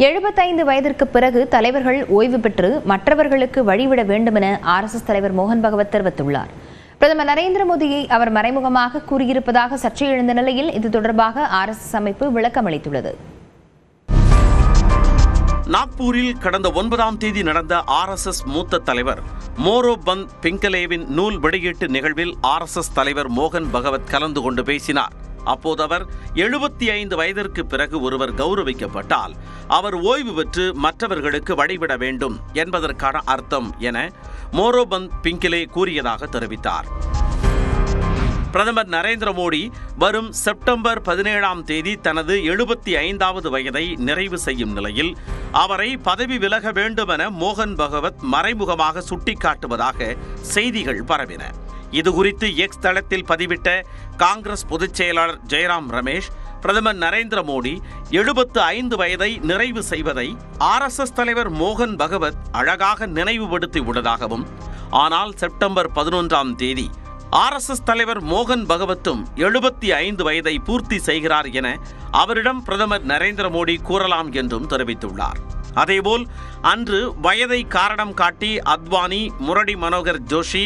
75 வயதிற்கு பிறகு தலைவர்கள் ஓய்வு பெற்று மற்றவர்களுக்கு வழிவிட வேண்டும் என RSS தலைவர் மோகன் பகவத் தெரிவித்துள்ளார். பிரதமர் நரேந்திர மோடியை அவர் மறைமுகமாக கூறியிருப்பதாக சர்ச்சை எழுந்த நிலையில் இது தொடர்பாக RSS அமைப்பு விளக்கம் அளித்துள்ளது. நாக்பூரில் கடந்த 9ஆம் தேதி நடந்த RSS மூத்த தலைவர் மோரோபந்த் பிங்கலேவின் நூல் வெளியீட்டு நிகழ்வில் RSS தலைவர் மோகன் பகவத் கலந்து கொண்டு பேசினார். அப்போது அவர் 75 வயதிற்கு பிறகு ஒருவர் கௌரவிக்கப்பட்டால் அவர் ஓய்வு பெற்று மற்றவர்களுக்கு வழிவிட வேண்டும் என்பதற்கான அர்த்தம் என மோரோபந்த் பிங்கலே கூறியதாக தெரிவித்தார். பிரதமர் நரேந்திர மோடி வரும் செப்டம்பர் 17ஆம் தேதி தனது 75வது வயதை நிறைவு செய்யும் நிலையில் அவரை பதவி விலக வேண்டும் என மோகன் பகவத் மறைமுகமாக சுட்டிக்காட்டுவதாக செய்திகள் பரவின. இதுகுறித்து எக்ஸ் தளத்தில் பதிவிட்ட காங்கிரஸ் பொதுச் செயலாளர் ஜெயராம் ரமேஷ், பிரதமர் நரேந்திர மோடி 75 வயதை நிறைவு செய்வதை RSS தலைவர் மோகன் பகவத் அழகாக நினைவுபடுத்தி உள்ளதாகவும், ஆனால் செப்டம்பர் 11ஆம் தேதி RSS தலைவர் மோகன் பகவத்தும் 75 வயதை பூர்த்தி செய்கிறார் என அவரிடம் பிரதமர் நரேந்திர மோடி கூறலாம் என்றும் தெரிவித்துள்ளார். அதேபோல் அன்று வயதை காரணம் காட்டி அத்வானி, முரளி மனோகர் ஜோஷி,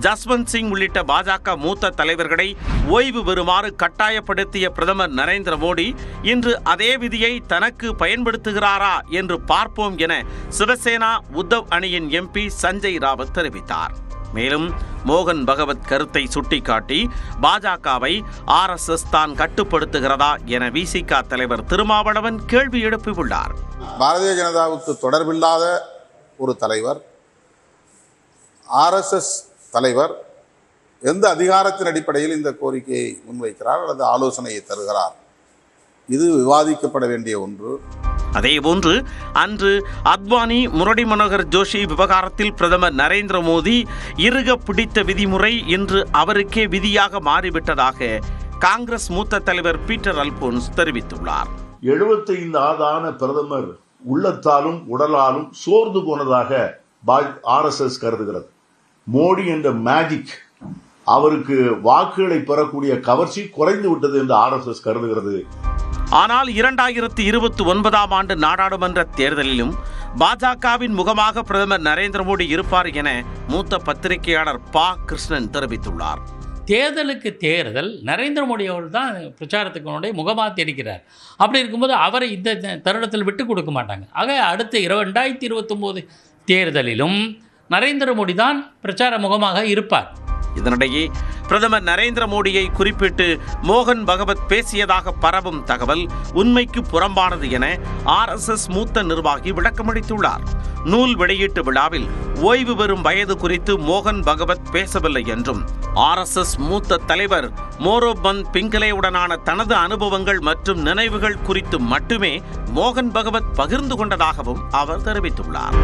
ஜஸ்வந்த் சிங் உள்ளிட்ட பாஜக மூத்த தலைவர்களை ஓய்வு பெறுமாறு கட்டாயப்படுத்திய பிரதமர் நரேந்திர மோடி இன்று அதே விதியை தனக்கு பயன்படுத்துகிறாரா என்று பார்ப்போம் என சிவசேனா உத்தவ் அணியின் MP சஞ்சய் ராவத் தெரிவித்தார். மேலும் மோகன் பகவத் கருத்தை சுட்டிக்காட்டி பாஜகவை RSS தான் கட்டுப்படுத்துகிறதா என VCK தலைவர் திருமாவளவன் கேள்வி எழுப்பியுள்ளார். பாரதிய ஜனதாவுக்கு தொடர்பில்லாத ஒரு தலைவர், RSS தலைவர் எந்த அதிகாரத்தின் அடிப்படையில் இந்த கோரிக்கையை முன்வைக்கிறார் அல்லது ஆலோசனையை தருகிறார், இது விவாதிக்கப்பட வேண்டிய ஒன்று. அதேபோன்று அன்று அத்வானி, முரளி மனோகர் ஜோஷி விவகாரத்தில் பிரதமர் நரேந்திர மோடி இறுக பிடித்த விதிமுறை இன்று அவருக்கே விதியாக மாறிவிட்டதாக காங்கிரஸ் மூத்த தலைவர் பீட்டர் அல்போன்ஸ் தெரிவித்துள்ளார். 75 ஆதான பிரதமர் உள்ளத்தாலும் உடலாலும் சோர்ந்து போனதாக RSS கருதுகிறது. மோடி என்ற மேஜிக், அவருக்கு வாக்குகளை பெறக்கூடிய கவர்ச்சி குறைந்து விட்டது என்று RSS கருதுகிறது. ஆனால் 2029ஆம் ஆண்டு நாடாளுமன்ற தேர்தலிலும் பாஜகவின் முகமாக பிரதமர் நரேந்திர மோடி இருப்பார் என மூத்த பத்திரிகையாளர் பா. கிருஷ்ணன் தெரிவித்துள்ளார். தேர்தலுக்கு தேர்தல் நரேந்திர மோடி அவர்கள் தான் பிரச்சாரத்துக்கு முகமாக தெரிகிறார். அப்படி இருக்கும்போது அவரை இந்த தருணத்தில் விட்டு கொடுக்க மாட்டாங்க. ஆக அடுத்த 2029 தேர்தலிலும் நரேந்திர மோடி தான் பிரச்சார முகமாக இருப்பார். இதனிடையே பிரதமர் நரேந்திர மோடியை குறிப்பிட்டு மோகன் பகவத் பேசியதாக பரவும் தகவல் உண்மைக்கு புறம்பானது என RSS மூத்த நிர்வாகி விளக்கமளித்துள்ளார். நூல் வெளியீட்டு விழாவில் ஓய்வு பெறும் வயது குறித்து மோகன் பகவத் பேசவில்லை என்றும், RSS மூத்த தலைவர் மோரோபந்த் பிங்கலேவுடனான தனது அனுபவங்கள் மற்றும் நினைவுகள் குறித்து மட்டுமே மோகன் பகவத் பகிர்ந்து கொண்டதாகவும் அவர் தெரிவித்துள்ளார்.